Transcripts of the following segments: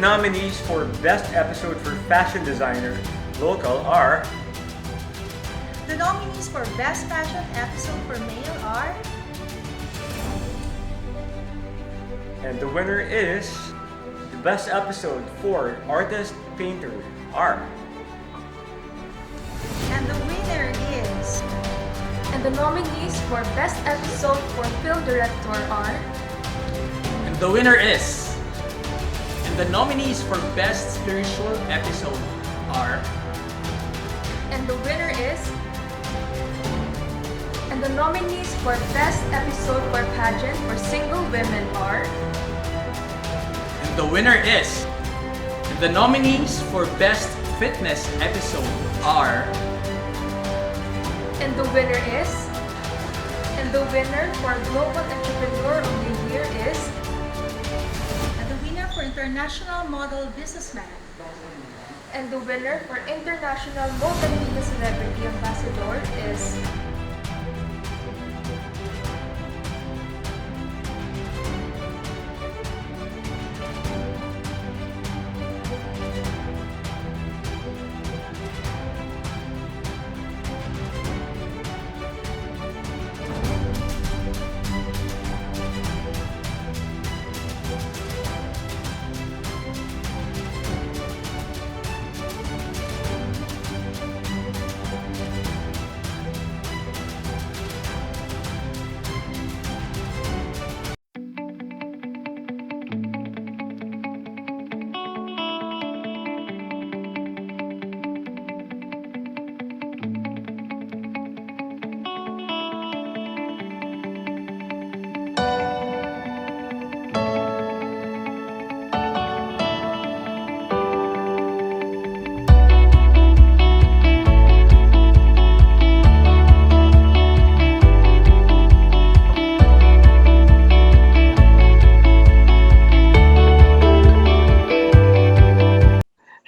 nominees for Best Episode for Fashion Designer Local are... The nominees for Best Fashion Episode for Male are... And the winner is... The Best Episode for Artist Painter are... And the winner is... And the nominees for Best Episode for Film Director are... And the winner is... And the nominees for Best Spiritual Episode are... And the winner is... And the nominees for Best Episode for Pageant for Single Women are... And the winner is... And the nominees for Best Fitness Episode are... And the winner is... And the winner for Global Entrepreneur of the Year is... And the winner for International Model Businessman. And the winner for International Multimedia Celebrity Ambassador is...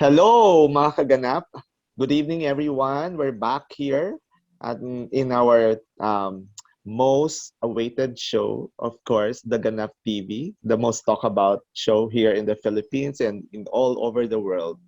Hello, mga kaganap. Good evening, everyone. We're back here in our most awaited show, of course, the Ganap TV, the most talked about show here in the Philippines and in all over the world.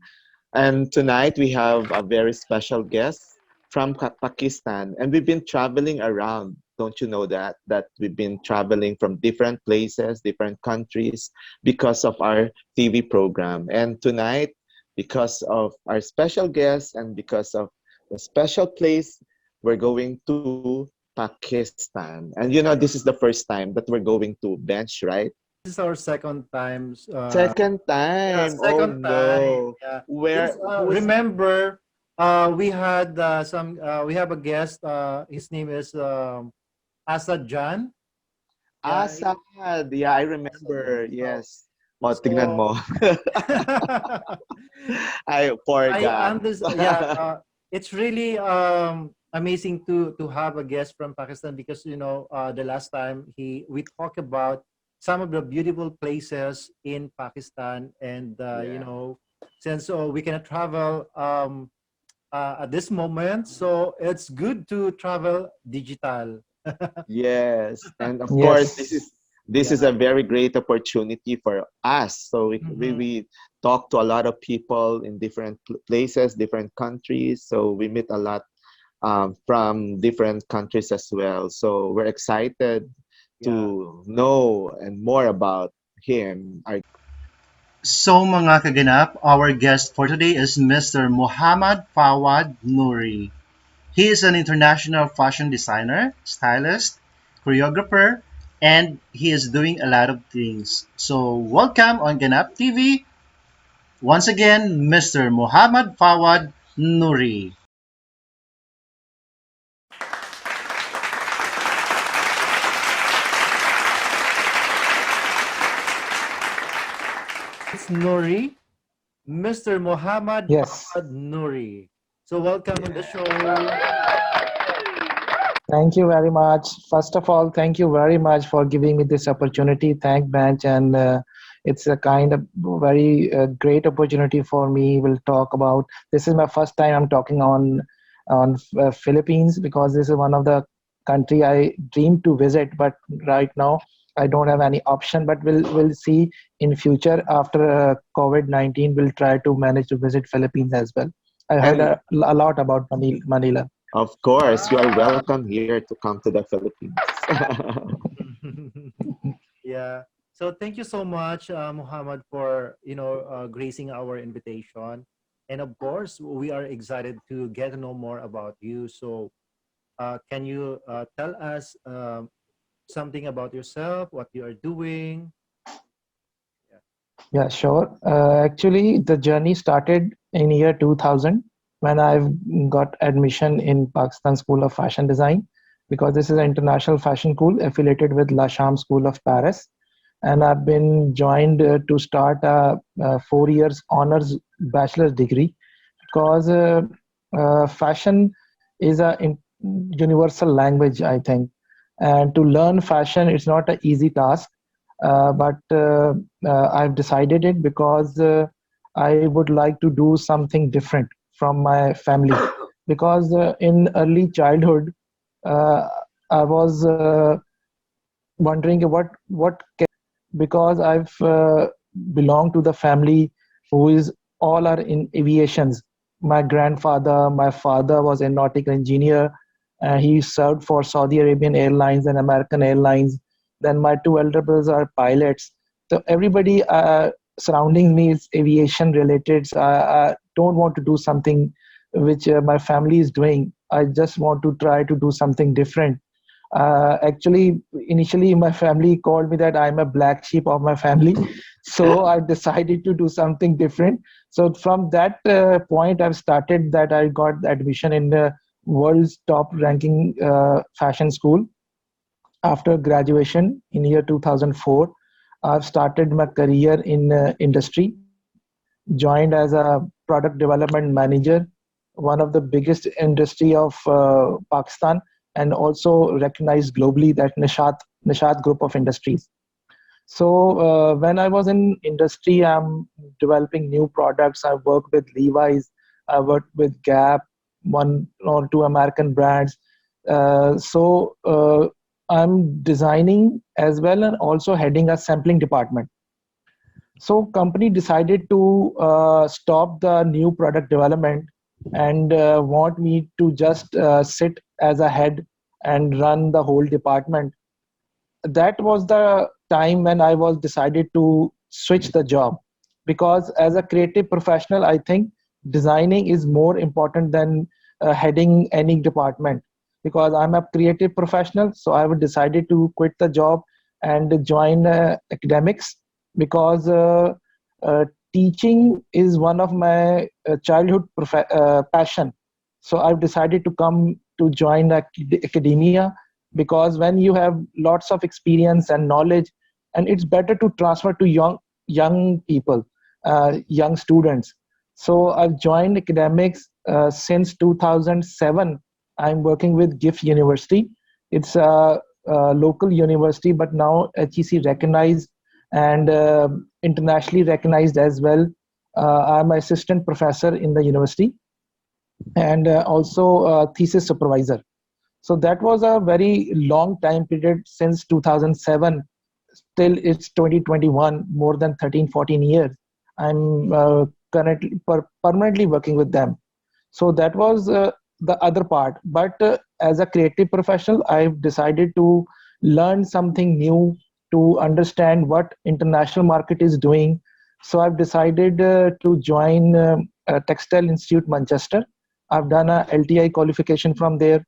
And tonight we have a very special guest from Pakistan, and we've been traveling around. Don't you know that we've been traveling from different places, different countries because of our TV program. And tonight, because of our special guest and because of the special place, we're going to Pakistan. And you know, this is the first time that we're going to bench, right? This is our second time. Second time. Yeah, second oh time. no. Yeah. Where? Remember, we had we have a guest. His name is Asad Jan. Yeah, Asad. Yeah, I remember. Yes. Oh, tignan mo. I forgot. It's really amazing to have a guest from Pakistan because you know the last time we talked about some of the beautiful places in Pakistan and you know since we cannot travel at this moment, so it's good to travel digital. Yes, and of Yes. course this is a very great opportunity for us. So we talk to a lot of people in different places, different countries. So we meet a lot from different countries as well. So we're excited to know and more about him. So mga kaganap, our guest for today is Mr. Muhammad Fawad Noori. He is an international fashion designer, stylist, choreographer, and he is doing a lot of things. So welcome on Ganap TV. Once again, Mr. Muhammad Fawad Noori. It's Noori, Mr. Muhammad Yes. Fawad Noori. So welcome on the show. Thank you very much. First of all, thank you very much for giving me this opportunity. Thank Bench, and it's a kind of very great opportunity for me. We'll talk about. This is my first time I'm talking on Philippines because this is one of the country I dream to visit, but right now I don't have any option, but we'll see in future after COVID-19. We'll try to manage to visit Philippines as well. I heard And a lot about Manila. of course, you are Wow. welcome here to come to the Philippines. Yeah. So thank you so much, Muhammad, for gracing our invitation. And of course, we are excited to get to know more about you. So, can you tell us something about yourself, what you are doing? Yeah. Yeah, sure. Actually, the journey started in year 2000 when I've got admission in Pakistan School of Fashion Design, because this is an international fashion school affiliated with La Sham School of Paris. And I've been joined to start a 4 years honors bachelor's degree, because fashion is a universal language, I think. And to learn fashion, it's not an easy task, but I've decided it because I would like to do something different from my family. Because in early childhood, uh, I was wondering what because I've belonged to the family who is all are in aviations. My grandfather, my father was a nautical engineer. He served for Saudi Arabian Airlines and American Airlines. Then my two elder brothers are pilots. So everybody surrounding me is aviation related. So I don't want to do something which my family is doing. I just want to try to do something different. Actually, initially, my family called me that I'm a black sheep of my family. So I decided to do something different. So from that point, I've started that I got the admission in the world's top ranking fashion school. After graduation in year 2004, I've started my career in industry, joined as a product development manager, one of the biggest industry of Pakistan, and also recognized globally that Nishat group of industries. So when I was in industry, I'm developing new products. I worked with Levi's, I worked with Gap, one or two American brands. So I'm designing as well and also heading a sampling department. So company decided to stop the new product development and want me to just sit as a head and run the whole department. That was the time when I was decided to switch the job, because as a creative professional, I think designing is more important than heading any department. Because I'm a creative professional, so I would decided to quit the job and join academics, because teaching is one of my childhood passion. So I've decided to come to join academia, because when you have lots of experience and knowledge, and it's better to transfer to young people, young students. So I've joined academics since 2007. I'm working with GIF University. It's a local university, but now HEC recognized and internationally recognized as well. I'm an assistant professor in the university, and also a thesis supervisor. So that was a very long time period since 2007 till it's 2021, more than 13, 14 years. I'm currently permanently working with them. So that was the other part. But as a creative professional, I've decided to learn something new, to understand what international market is doing. So I've decided to join Textile Institute Manchester. I've done a LTI qualification from there.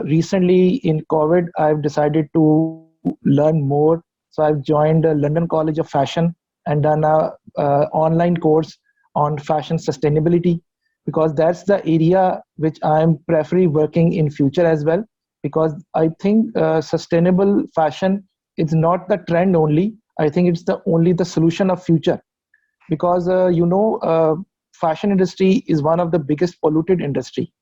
Recently in COVID, I've decided to learn more. So I've joined London College of Fashion and done a online course on fashion sustainability, because that's the area which I'm preferably working in future as well. Because I think sustainable fashion is not the trend only. I think it's the only the solution of future. Because fashion industry is one of the biggest polluted industry,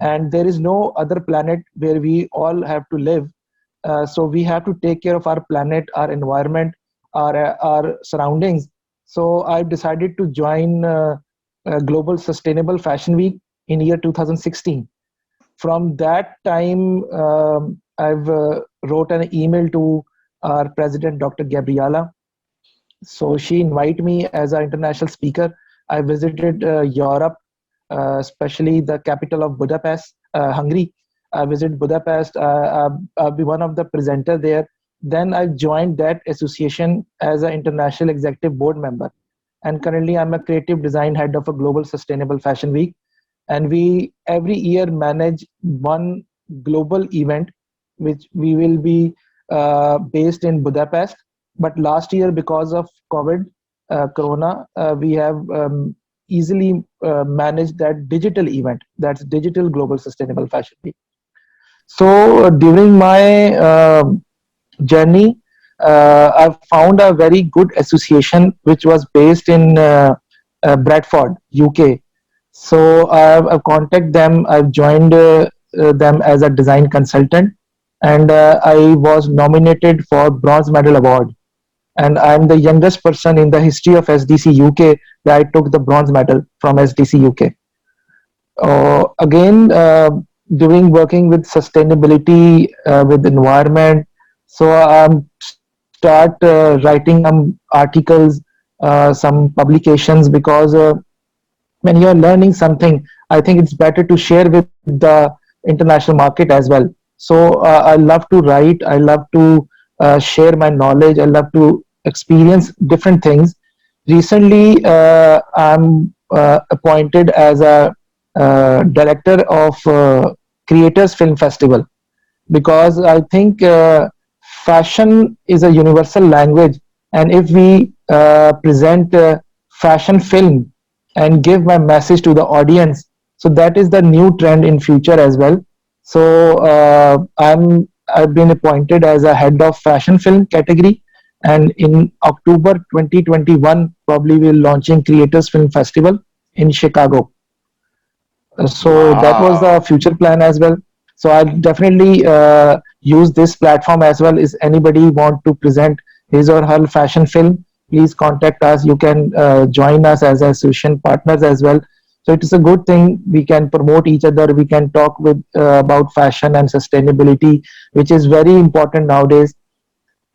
and there is no other planet where we all have to live. So we have to take care of our planet, our environment, our surroundings. So I've decided to join Global Sustainable Fashion Week in year 2016. From that time, I've wrote an email to our president, Dr. Gabriela. So she invited me as an international speaker. I visited Europe, especially the capital of Budapest, Hungary. I visited Budapest. I'll be one of the presenter there. Then I joined that association as an international executive board member. And currently, I'm a creative design head of a global sustainable fashion week. And we every year manage one global event, which we will be based in Budapest. But last year, because of COVID, Corona, we have easily managed that digital event. That's Digital Global Sustainable Fashion Week. So during my journey, I found a very good association which was based in Bradford, UK. So I've contacted them. I've joined them as a design consultant, and I was nominated for Bronze Medal Award. And I'm the youngest person in the history of SDC UK that I took the bronze medal from SDC UK. Again, doing working with sustainability, with environment. So start writing some articles, some publications, because when you're learning something, I think it's better to share with the international market as well. So I love to write. I love to share my knowledge. I love to experience different things. Recently, I'm appointed as a director of Creators Film Festival, because I think fashion is a universal language, and if we present fashion film and give my message to the audience, so that is the new trend in future as well. So I've been appointed as a head of fashion film category, and in October 2021, probably we're launching Creators Film Festival in Chicago. So that was the Wow. future plan as well. So I'll definitely use this platform as well. Is anybody want to present his or her fashion film, please contact us. You can join us as association partners as well. So it is a good thing. We can promote each other. We can talk with about fashion and sustainability, which is very important nowadays.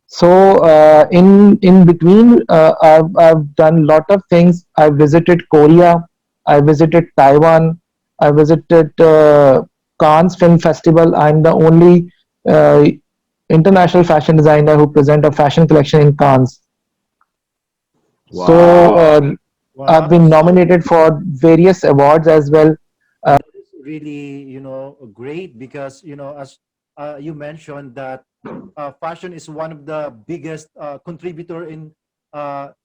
So in between, I've done a lot of things. I visited Korea, I visited Taiwan, I visited Cannes Film Festival. I'm the only uh, international fashion designer who present a fashion collection in Cannes. So Wow. I've Wow. been So nominated for various awards as well. it's really, great because, as you mentioned that fashion is one of the biggest contributor in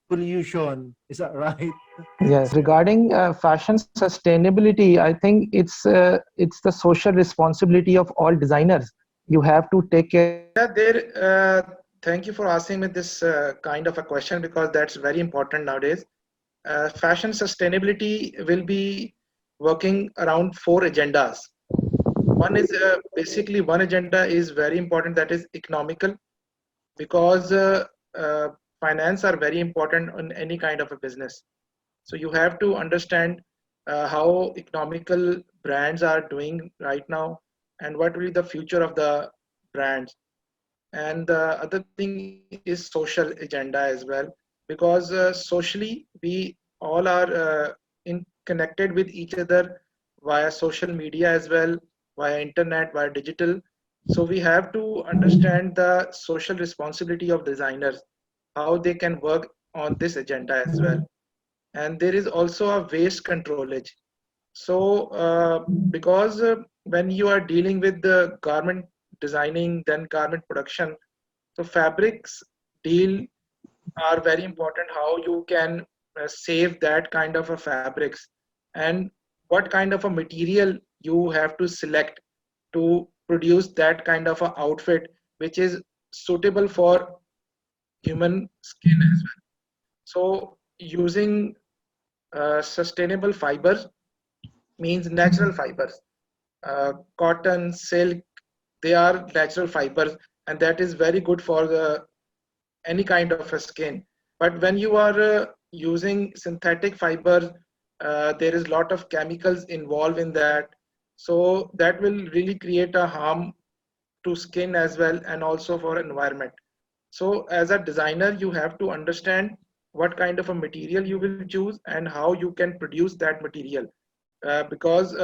pollution. Is that right? Yes, regarding fashion sustainability, I think it's the social responsibility of all designers. You have to take care. Yeah, there. Thank you for asking me this kind of a question because that's very important nowadays. Fashion sustainability will be working around four agendas. One is basically one agenda is very important, that is economical, because finance are very important in any kind of a business. So you have to understand how economical brands are doing right now and what will be the future of the brands. And the other thing is social agenda as well, because socially we all are in connected with each other via social media as well, via internet, via digital. So we have to understand the social responsibility of designers, how they can work on this agenda as well. And there is also a waste controlage. So because when you are dealing with the garment designing, then garment production, so fabrics deal are very important. How you can save that kind of a fabrics, and what kind of a material you have to select to produce that kind of a outfit which is suitable for human skin as well. So using sustainable fibers means natural fibers. Cotton, silk, they are natural fibers, and that is very good for the any kind of a skin. But when you are using synthetic fibers, there is a lot of chemicals involved in that, so that will really create a harm to skin as well and also for environment. So as a designer, you have to understand what kind of a material you will choose and how you can produce that material. Because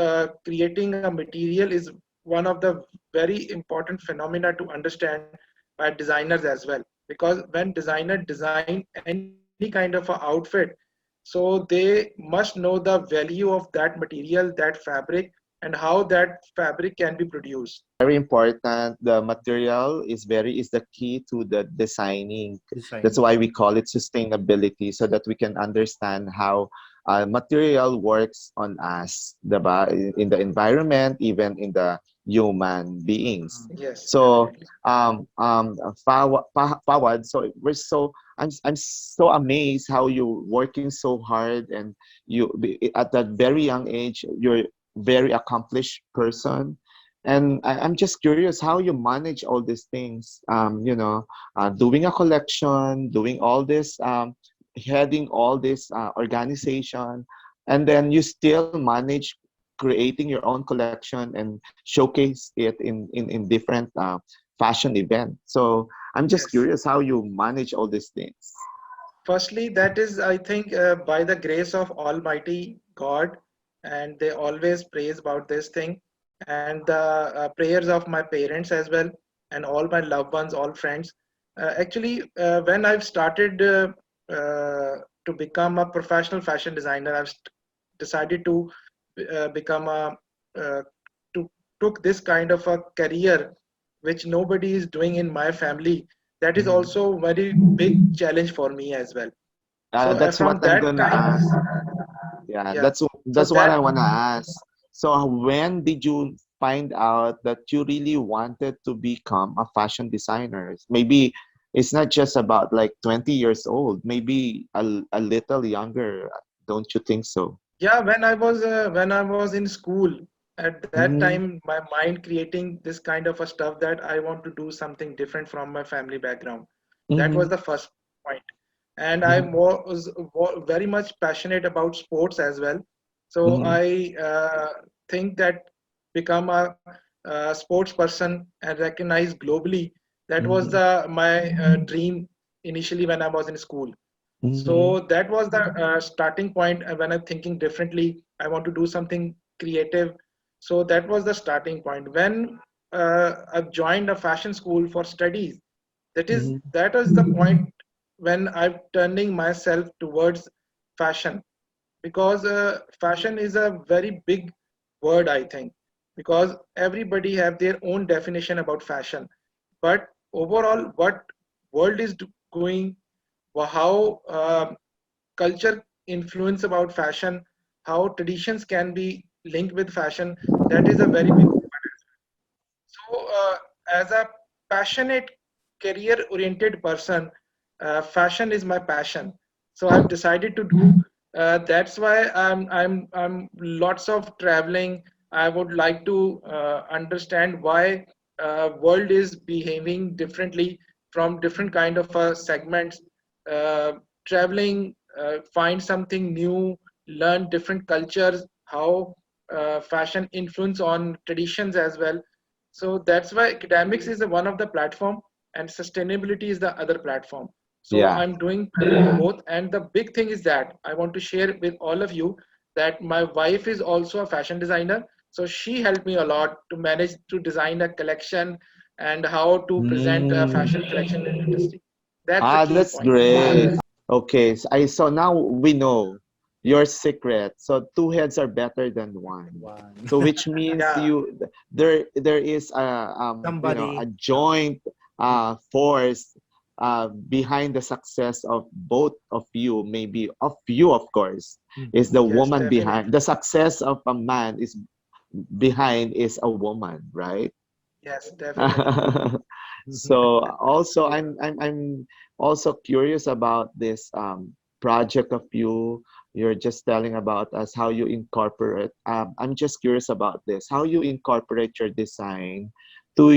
creating a material is one of the very important phenomena to understand by designers as well. Because when designer design any kind of a outfit, so they must know the value of that material, that fabric, and how that fabric can be produced. Very important. The material is the key to the designing. That's Design. why we call it sustainability, so that we can understand how material works on us, in the environment, even in the human beings. Yes, So, definitely. Fawad, so I'm so amazed how you're working so hard, and at that very young age you're very accomplished person. And I'm just curious how you manage all these things. Doing a collection, doing all this, heading all this organization, and then you still manage creating your own collection and showcase it in different fashion events. So I'm just Yes. curious how you manage all these things. Firstly, that is, I think, by the grace of Almighty God, and they always praise about this thing, and the prayers of my parents as well, and all my loved ones, all friends. Actually, when I've started to become a professional fashion designer, I've decided to become a uh, to took this kind of a career, which nobody is doing in my family. That is Mhm. also very big challenge for me as well. So That's what from I'm that gonna time, ask. Yeah, yeah. So that's what that I wanna ask. So when did you find out that you really wanted to become a fashion designer? Maybe it's not just about like 20 years old, maybe a little younger. Don't you think so? yeah, when I was in school, at that Mm-hmm. time, my mind creating this kind of a stuff that I want to do something different from my family background. That was Mm-hmm. the first point. And I was very much passionate about sports as well. So Mm-hmm. I think that become a sports person and recognized globally. That was Mm-hmm. the my dream initially when I was in school. Mm-hmm. So that was the starting point when I'm thinking differently. I want to do something creative. So that was the starting point. When I've joined a fashion school for studies, that is the point when I'm turning myself towards fashion, because fashion is a very big word, I think, because everybody have their own definition about fashion. But overall, what world is going, how culture influence about fashion, how traditions can be linked with fashion, that is a very big part. So, as a passionate, career-oriented person, fashion is my passion. So I've decided to do. That's why I'm lots of traveling. I would like to understand why world is behaving differently from different kind of segments. Uh, Traveling, find something new, learn different cultures, how fashion influence on traditions as well. So that's why academics is the one of the platform and sustainability is the other platform. So Yeah. I'm doing both. And the big thing is that I want to share with all of you that my wife is also a fashion designer. So she helped me a lot to manage to design a collection and how to present a Mm. fashion collection in industry. That's the Ah, key that's point. great. Okay, so now we know your secret. So two heads are better than one. One. So which means Yeah. there is a Somebody. joint force behind the success of both of you, maybe of you of course, is the Yes, woman behind. definitely. The success of a man is behind is a woman, right? Yes, definitely. So also I'm also curious about this project of you. You're just telling about us how you incorporate. I'm just curious about this. How you incorporate your design to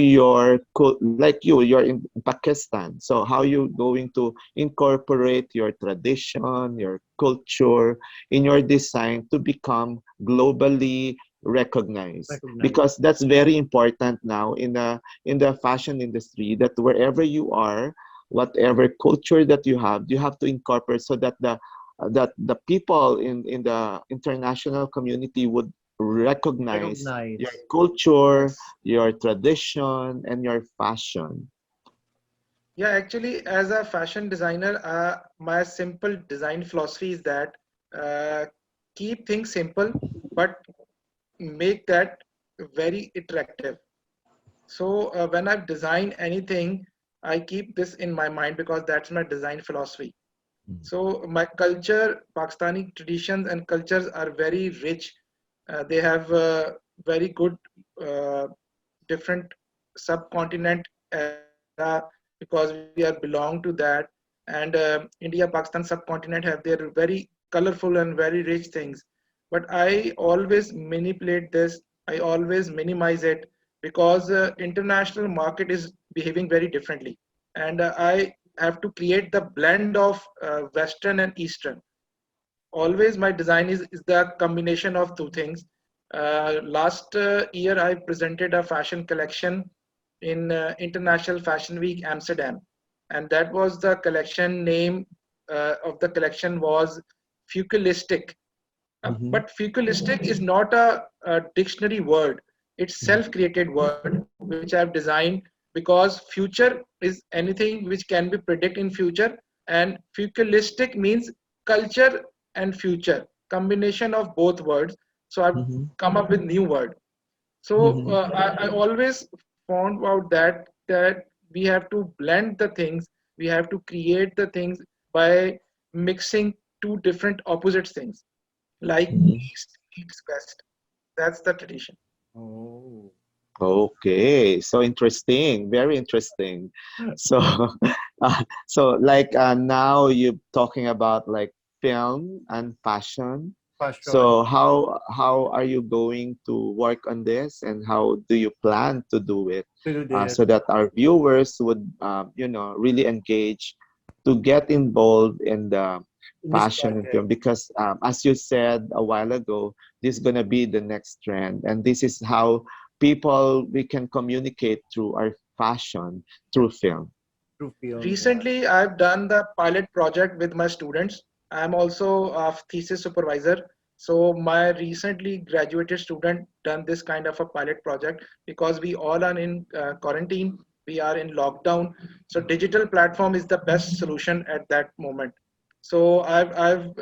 like you're in Pakistan. So how you going to incorporate your tradition, your culture in your design to become globally recognized? Recognize. Because that's very important now in the fashion industry, that wherever you are, whatever culture that you have to incorporate so that the people in the international community would recognize your Recognize. culture, Yes. your tradition, and your fashion. Yeah, actually, as a fashion designer, my simple design philosophy is that uh, keep things simple, but make that very attractive. So when I design anything, I keep this in my mind because that's my design philosophy. So my culture, Pakistani traditions and cultures are very rich. They have very good uh, different subcontinent era because we are belong to that. And India, Pakistan subcontinent have their very colorful and very rich things. But I always manipulate this. I always minimize it because international market is behaving very differently, and I have to create the blend of Western and Eastern. Always my design is the combination of two things. Last year I presented a fashion collection in International Fashion Week Amsterdam, and that was the collection name of the collection was futuristic. Mm-hmm. But futuristic is not a dictionary word. It's self-created word which I've designed because future is anything which can be predicted in future, and futuristic means culture and future combination of both words. So I've Mm-hmm. come up with new word. So Mm-hmm. I always found out that we have to blend the things, we have to create the things by mixing two different opposite things like Mm-hmm. East meets West. That's the tradition. Oh. Okay, so interesting, very interesting. So, now you're talking about like film and fashion. Fashion. So how are you going to work on this, and how do you plan to do it, To do this. so that our viewers would really engage to get involved in the In this fashion and project. film, because as you said a while ago, this is gonna be the next trend, and this is how people we can communicate through our fashion through film. Through film, yeah. Recently, I've done the pilot project with my students. I'm also a thesis supervisor. So my recently graduated student done this kind of a pilot project because we all are in quarantine. We are in lockdown. So digital platform is the best solution at that moment. So I've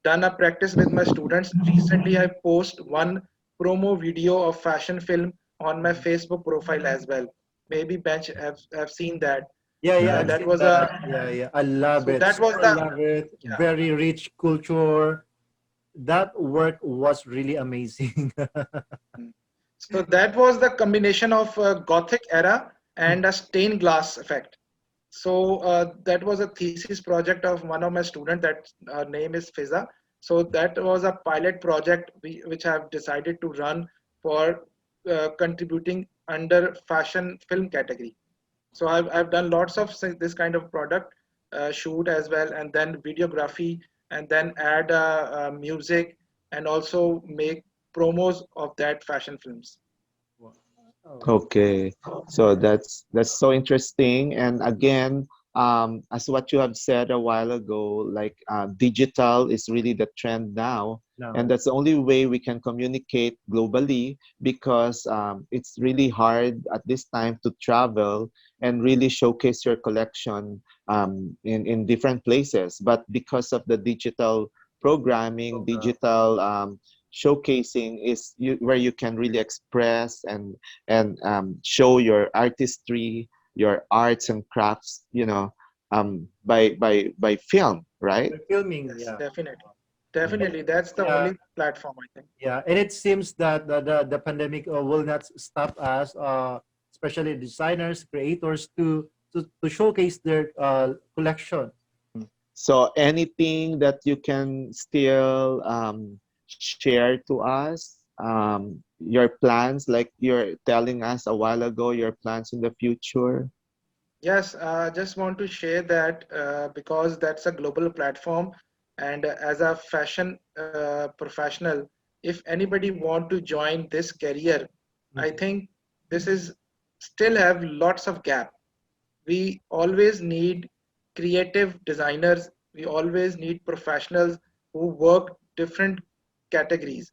done a practice with my students. Recently, I post one promo video of fashion film on my Facebook profile as well. Maybe Bench have seen that. Yeah, yeah, I've That seen was that. a Yeah, yeah. I love so it. that was Super the love it. yeah. Very rich culture. That work was really amazing. So that was the combination of Gothic era and a stained glass effect. So that was a thesis project of one of my students. That name is Fiza. So that was a pilot project which I have decided to run for contributing under fashion film category. So I've done lots of this kind of product shoot as well, and then videography, and then add music, and also make promos of that fashion films. Wow. Okay, so that's so interesting. And again, as what you have said a while ago, like digital is really the trend now, and Now, that's the only way we can communicate globally, because it's really hard at this time to travel and really showcase your collection in different places. But because of the digital programming, program. digital showcasing is where you can really express and show your artistry, your arts and crafts, by film, right? The filming, Yes, yeah. definitely, And definitely. That's the yeah, only platform I think. yeah. And it seems that the pandemic will not stop us, especially designers, creators, to showcase their collection. So anything that you can still share to us, your plans, like you're telling us a while ago, your plans in the future. Yes, I just want to share that because that's a global platform, and as a fashion professional, if anybody want to join this career, I Mhm. think this is still have lots of gap. we always need creative designers. We always need professionals who work different categories.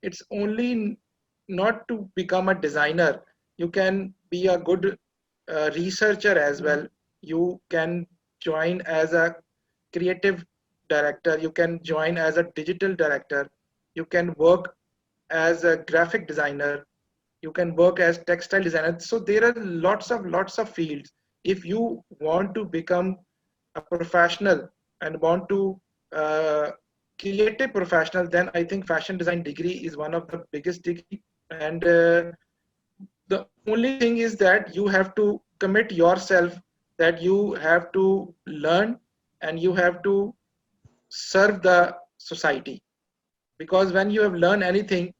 It's only not to become a designer. You can be a good researcher as well. You can join as a creative director. You can join as a digital director. You can work as a graphic designer. You can work as textile designer. So there are lots of fields. If you want to become a professional and want to uh, create a professional, then I think fashion design degree is one of the biggest degree. And the only thing is that you have to commit yourself, that you have to learn and you have to serve the society, because when you have learned anything,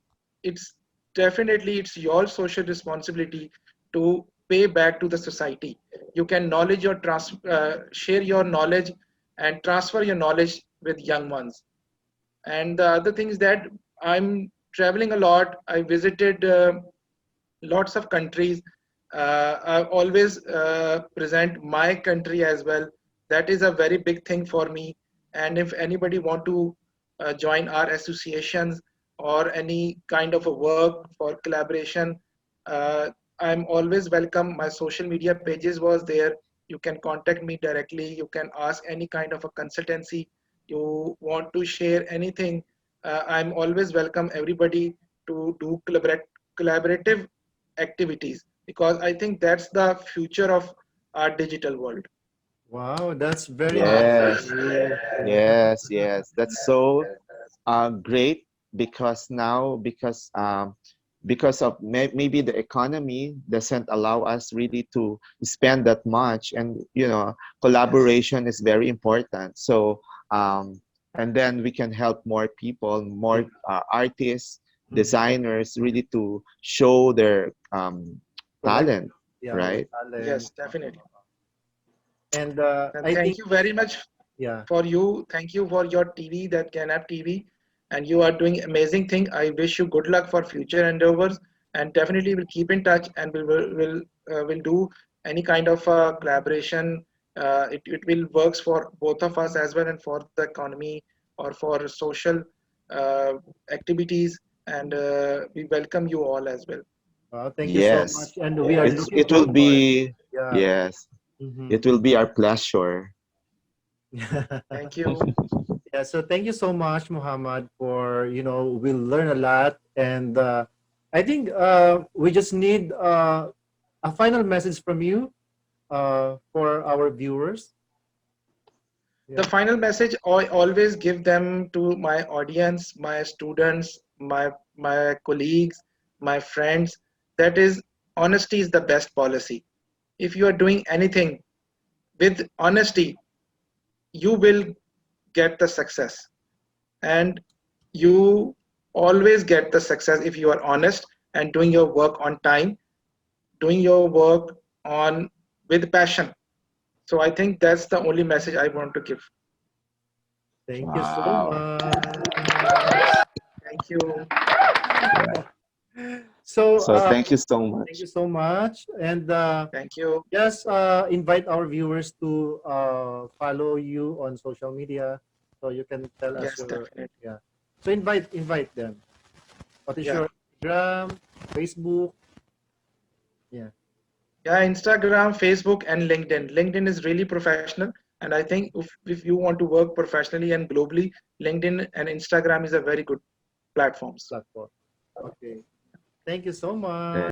it's definitely it's your social responsibility to pay back to the society. You can share your knowledge and transfer your knowledge with young ones. And the other thing is that I'm traveling a lot. I visited lots of countries. I always present my country as well. That is a very big thing for me. And if anybody want to join our associations or any kind of a work for collaboration, uh, I'm always welcome. My social media pages was there. You can contact me directly. You can ask any kind of a consultancy. You want to share anything. I'm always welcome everybody to do collaborative activities, because I think that's the future of our digital world. Wow, that's very nice of Yes, you. yes. That's so great because now because of maybe the economy doesn't allow us really to spend that much, and Yes, collaboration is very important. So and then we can help more people, Yeah. more artists, Mhm. designers, really to show their Collect, talent, yeah, their right? talent. yes, definitely. And And I thank think, you very much yeah, for you. Thank you for your TV, that Ganap TV, and you are doing amazing thing. I wish you good luck for future endeavors, and definitely we'll keep in touch, and will do any kind of collaboration. It will works for both of us as well, and for the economy or for social uh, activities. And we welcome you all as well. thank you so Yes, much. And we are looking it will forward. be, Yeah. yes, Mhm. it will be our pleasure. Thank you. Yeah, so thank you so much, Muhammad, for we'll learn a lot, and I think we just need a final message from you for our viewers. The Yeah. final message I always give them to my audience, my students, my colleagues, my friends, that is, honesty is the best policy. If you are doing anything with honesty, you will get the success. And you always get the success if you are honest and doing your work on time, doing your work on with passion. So I think that's the only message I want to give. Thank you so Wow. much. Thank you. Right. So, So thank you so thank you much. so much, and Thank you. just invite our viewers to follow you on social media, so you can tell us Yes, your, definitely. yeah. So invite them. What is Yeah. your Instagram, Facebook? Yeah. Yeah, Instagram, Facebook, and LinkedIn. LinkedIn is really professional. And I think if you want to work professionally and globally, LinkedIn and Instagram is a very good platforms. Platform. Okay. Thank you so Yeah. much.